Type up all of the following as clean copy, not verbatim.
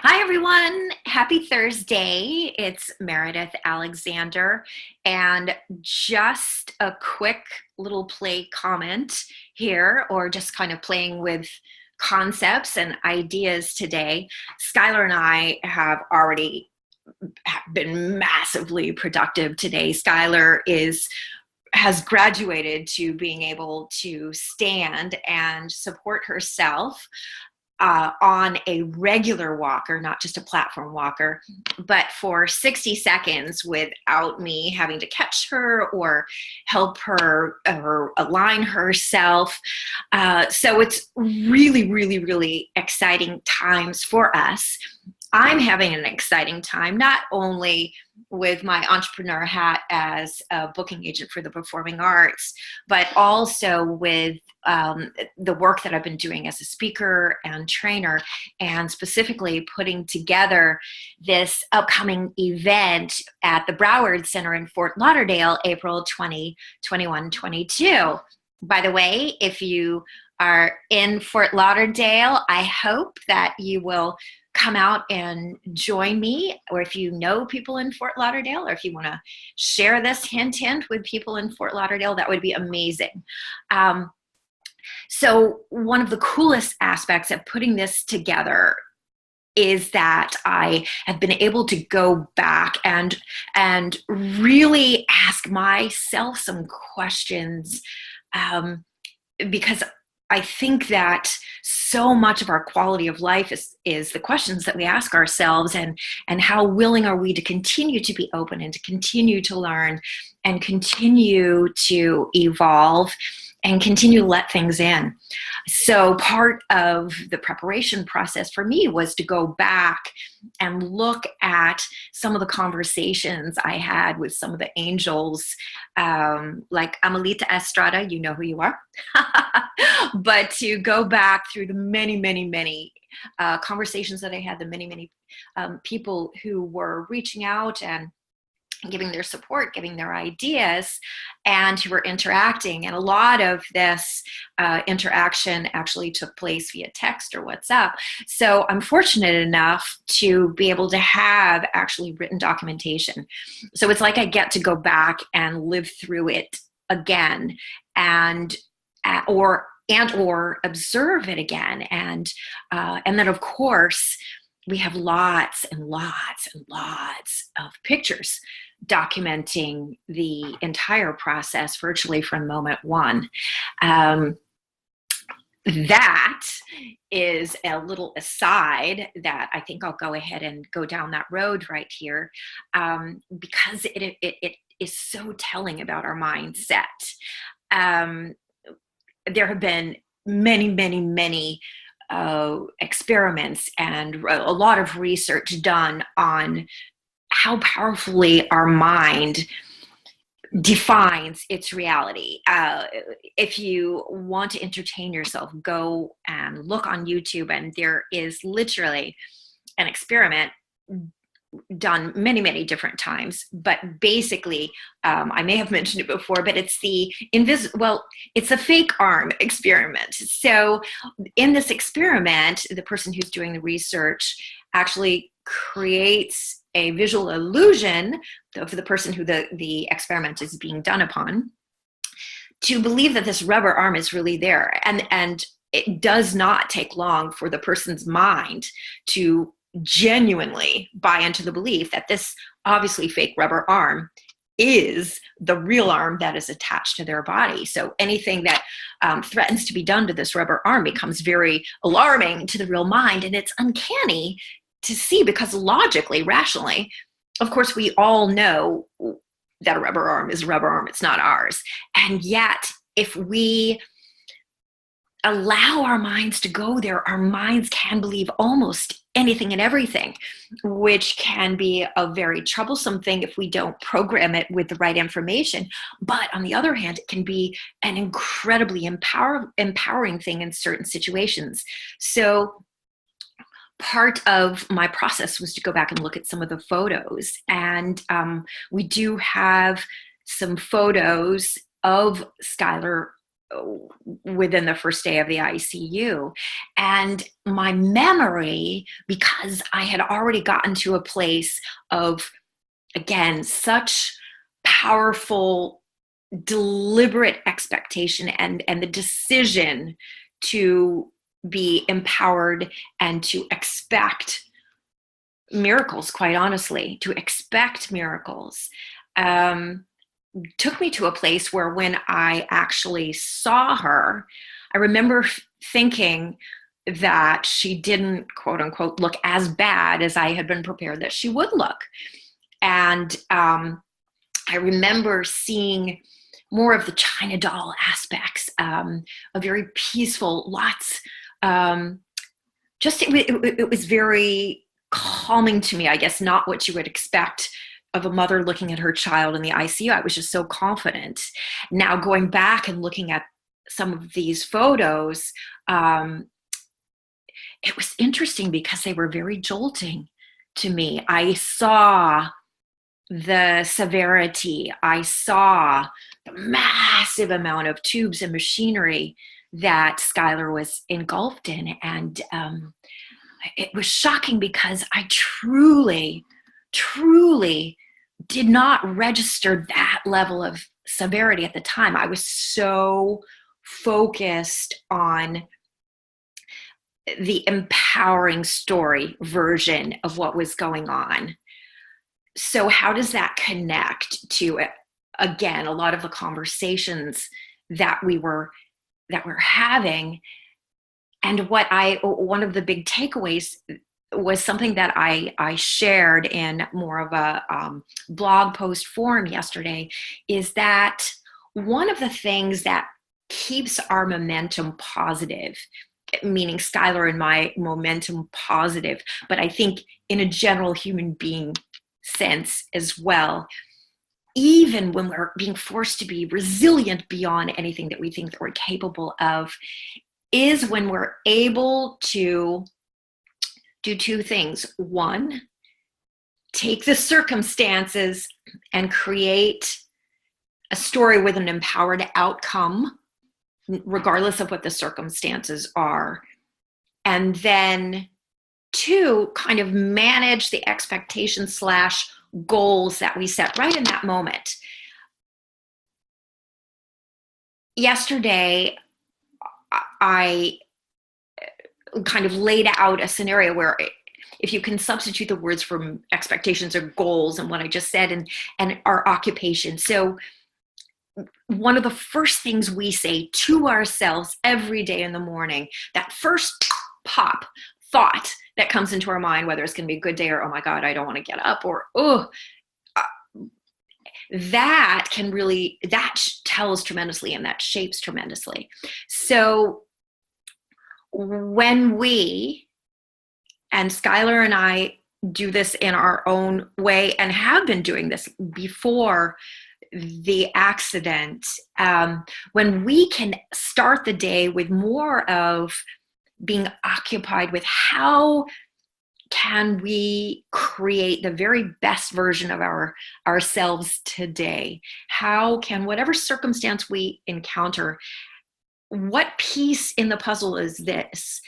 Hi, everyone. Happy Thursday. It's Meredith Alexander. And just a quick little play comment here, or just kind of playing with concepts and ideas today. Skylar and I have already been massively productive today. Skylar has graduated to being able to stand and support herself on a regular walker, not just a platform walker, but for 60 seconds without me having to catch her or help her or align herself. So it's really, really, really exciting times for us. I'm having an exciting time, not only with my entrepreneur hat as a booking agent for the performing arts, but also with the work that I've been doing as a speaker and trainer, and specifically putting together this upcoming event at the Broward Center in Fort Lauderdale, April 2021-22. By the way, if you are in Fort Lauderdale, I hope that you will come out and join me, or if you know people in Fort Lauderdale, or if you want to share this hint with people in Fort Lauderdale, that would be amazing. So one of the coolest aspects of putting this together is that I have been able to go back and really ask myself some questions, because I think that so much of our quality of life is the questions that we ask ourselves, and how willing are we to continue to be open and to continue to learn and continue to evolve and continue to let things in. So part of the preparation process for me was to go back and look at some of the conversations I had with some of the angels, like Amelita Estrada, you know who you are, but to go back through the many, many, many conversations that I had, the many, many people who were reaching out and giving their support, giving their ideas, and who were interacting. And a lot of this interaction actually took place via text or WhatsApp. So I'm fortunate enough to be able to have actually written documentation. So it's like I get to go back and live through it again, and or observe it again. And then, of course, we have lots and lots and lots of pictures documenting the entire process virtually from moment one. That is a little aside that I think I'll go ahead and go down that road right here, because it is so telling about our mindset. There have been many, many, many experiments and a lot of research done on how powerfully our mind defines its reality. If you want to entertain yourself, go and look on YouTube, and there is literally an experiment done many, many different times, but basically, I may have mentioned it before, but it's it's a fake arm experiment. So in this experiment, the person who's doing the research actually creates a visual illusion of the person who the experiment is being done upon, to believe that this rubber arm is really there. And it does not take long for the person's mind to genuinely buy into the belief that this obviously fake rubber arm is the real arm that is attached to their body. So anything that threatens to be done to this rubber arm becomes very alarming to the real mind. And it's uncanny to see, because logically, rationally, of course, we all know that a rubber arm is a rubber arm. It's not ours. And yet, if we allow our minds to go there, our minds can believe almost anything and everything, which can be a very troublesome thing if we don't program it with the right information. But on the other hand, it can be an incredibly empowering thing in certain situations. So part of my process was to go back and look at some of the photos. And we do have some photos of Skylar within the first day of the ICU. And my memory, because I had already gotten to a place of, again, such powerful, deliberate expectation and the decision to be empowered and to expect miracles, quite honestly, to expect miracles, took me to a place where when I actually saw her, I remember thinking that she didn't, quote unquote, look as bad as I had been prepared that she would look. And I remember seeing more of the China doll aspects, a very peaceful, lots, it was very calming to me, I guess, not what you would expect of a mother looking at her child in the ICU. I was just so confident. Now going back and looking at some of these photos, it was interesting because they were very jolting to me. I saw the severity. I saw the massive amount of tubes and machinery that Skylar was engulfed in. And it was shocking because I truly, truly did not register that level of severity at the time. I was so focused on the empowering story version of what was going on. So how does that connect to, again, a lot of the conversations that we're having? And one of the big takeaways was something that I shared in more of a blog post forum yesterday, is that one of the things that keeps our momentum positive, meaning Skylar and my momentum positive, but I think in a general human being sense as well, even when we're being forced to be resilient beyond anything that we think that we're capable of, is when we're able to do two things. One, take the circumstances and create a story with an empowered outcome, regardless of what the circumstances are. And then two, kind of manage the expectations / goals that we set right in that moment. Yesterday, I kind of laid out a scenario where if you can substitute the words from expectations or goals and what I just said and our occupation. So one of the first things we say to ourselves every day in the morning, that first pop thought that comes into our mind, whether it's going to be a good day or, oh my God, I don't want to get up, or, that tells tremendously and that shapes tremendously. So when we, and Skylar and I do this in our own way and have been doing this before the accident, when we can start the day with more of being occupied with how can we create the very best version of ourselves today? How can, whatever circumstance we encounter, what piece in the puzzle is this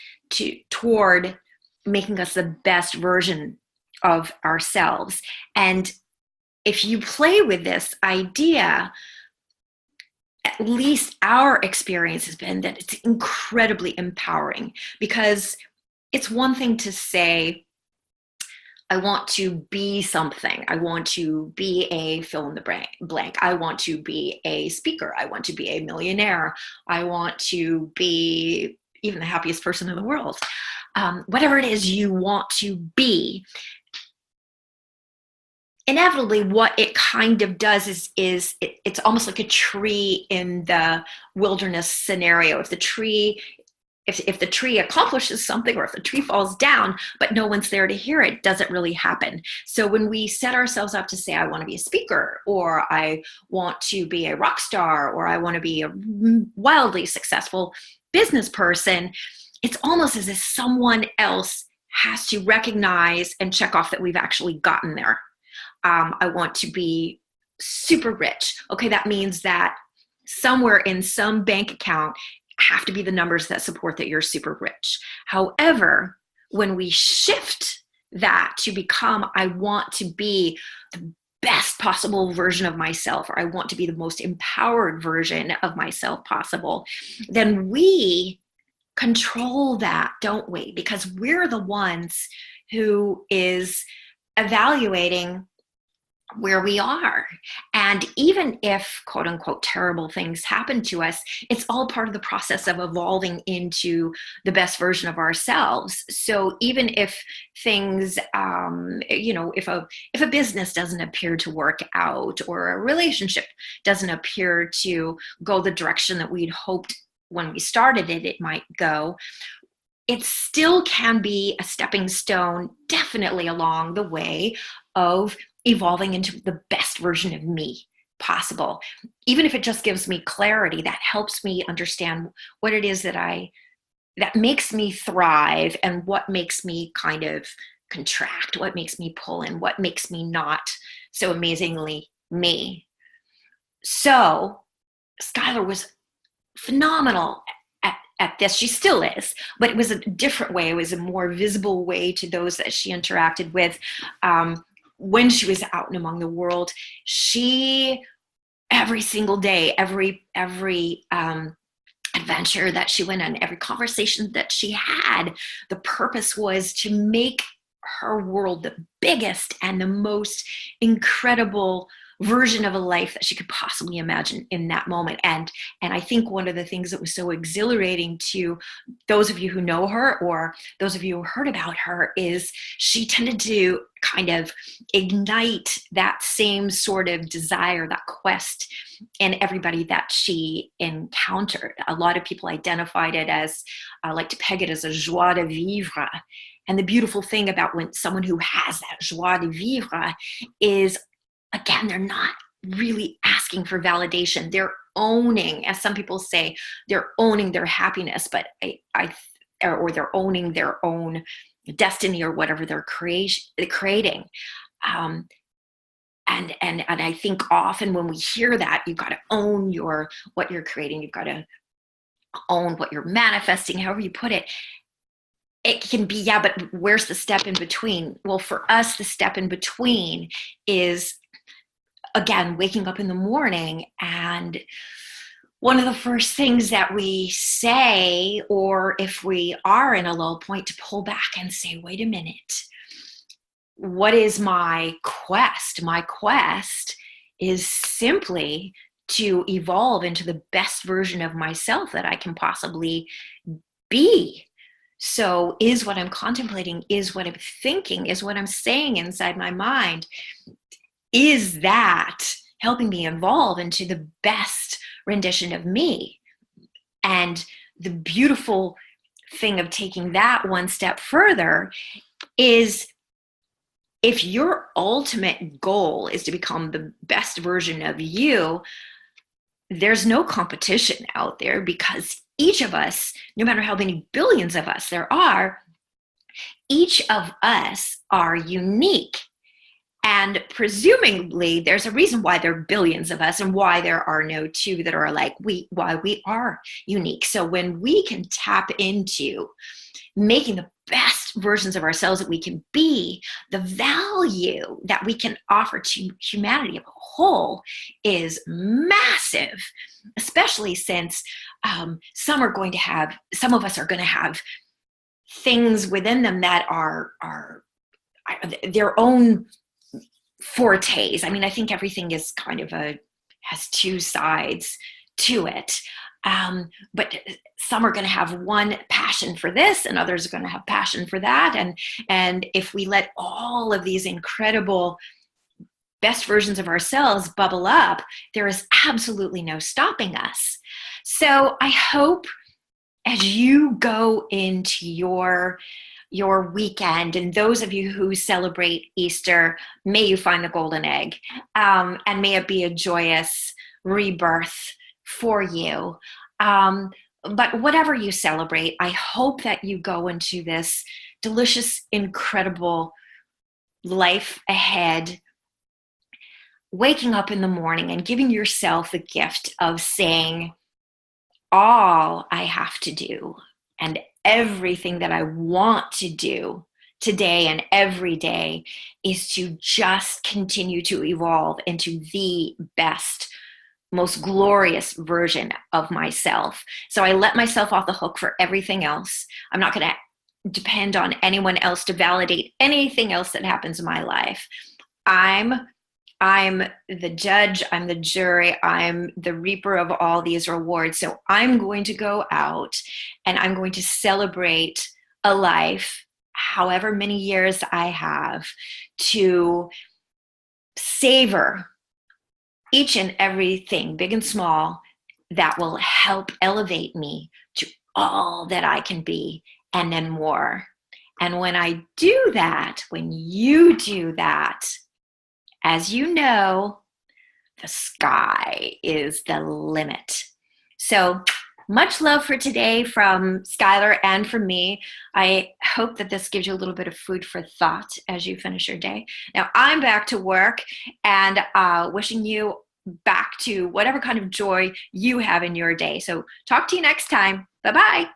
toward making us the best version of ourselves? And if you play with this idea, at least our experience has been that it's incredibly empowering, because it's one thing to say, I want to be something. I want to be a fill in the blank. I want to be a speaker. I want to be a millionaire. I want to be even the happiest person in the world. Whatever it is you want to be. Inevitably, what it kind of does is it's almost like a tree in the wilderness scenario. If the tree accomplishes something, or if the tree falls down, but no one's there to hear it, doesn't really happen. So when we set ourselves up to say, I want to be a speaker, or I want to be a rock star, or I want to be a wildly successful business person, it's almost as if someone else has to recognize and check off that we've actually gotten there. I want to be super rich. Okay, that means that somewhere in some bank account have to be the numbers that support that you're super rich. However, when we shift that to become, I want to be the best possible version of myself, or I want to be the most empowered version of myself possible, then we control that, don't we? Because we're the ones who is evaluating where we are. And even if, quote unquote, terrible things happen to us, it's all part of the process of evolving into the best version of ourselves. So even if things, if a business doesn't appear to work out, or a relationship doesn't appear to go the direction that we'd hoped when we started it might go, it still can be a stepping stone, definitely along the way of evolving into the best version of me possible. Even if it just gives me clarity, that helps me understand what it is that makes me thrive, and what makes me kind of contract, what makes me pull in, what makes me not so amazingly me. So Skylar was phenomenal at this. She still is, but it was a different way. It was a more visible way to those that she interacted with. When she was out and among the world, she, every single day, every adventure that she went on, every conversation that she had, the purpose was to make her world the biggest and the most incredible version of a life that she could possibly imagine in that moment. And I think one of the things that was so exhilarating to those of you who know her, or those of you who heard about her, is she tended to kind of ignite that same sort of desire, that quest, in everybody that she encountered. A lot of people identified it as, like to peg it as a joie de vivre. And the beautiful thing about when someone who has that joie de vivre is, again, they're not really asking for validation. They're owning, as some people say, they're owning their happiness, but or they're owning their own destiny, or whatever they're creating. And I think often when we hear that, you've got to own what you're creating. You've got to own what you're manifesting, however you put it. It can be, yeah, but where's the step in between? Well, for us, the step in between is, again, waking up in the morning, and one of the first things that we say, or if we are in a low point, to pull back and say, wait a minute, what is my quest? My quest is simply to evolve into the best version of myself that I can possibly be. So is what I'm contemplating, is what I'm thinking, is what I'm saying inside my mind, is that helping me evolve into the best rendition of me? And the beautiful thing of taking that one step further is, if your ultimate goal is to become the best version of you, there's no competition out there, because each of us, no matter how many billions of us there are, each of us are unique. And presumably there's a reason why there are billions of us, and why there are no two that are like why we are unique. So when we can tap into making the best versions of ourselves that we can be, the value that we can offer to humanity as a whole is massive, especially since some of us are going to have things within them that are their own fortes. I mean, I think everything is kind of has two sides to it. But some are going to have one passion for this, and others are going to have passion for that. And if we let all of these incredible best versions of ourselves bubble up, there is absolutely no stopping us. So I hope, as you go into your weekend, and those of you who celebrate Easter, may you find the golden egg, and may it be a joyous rebirth for you. But whatever you celebrate, I hope that you go into this delicious, incredible life ahead waking up in the morning and giving yourself the gift of saying, all I have to do and everything that I want to do today and every day is to just continue to evolve into the best, most glorious version of myself. So I let myself off the hook for everything else. I'm not going to depend on anyone else to validate anything else that happens in my life. I'm I'm the judge, I'm the jury, I'm the reaper of all these rewards. So I'm going to go out and I'm going to celebrate a life, however many years I have, to savor each and everything, big and small, that will help elevate me to all that I can be and then more. And when I do that, when you do that, as you know, the sky is the limit. So much love for today from Skylar and from me. I hope that this gives you a little bit of food for thought as you finish your day. Now I'm back to work and wishing you back to whatever kind of joy you have in your day. So talk to you next time. Bye-bye.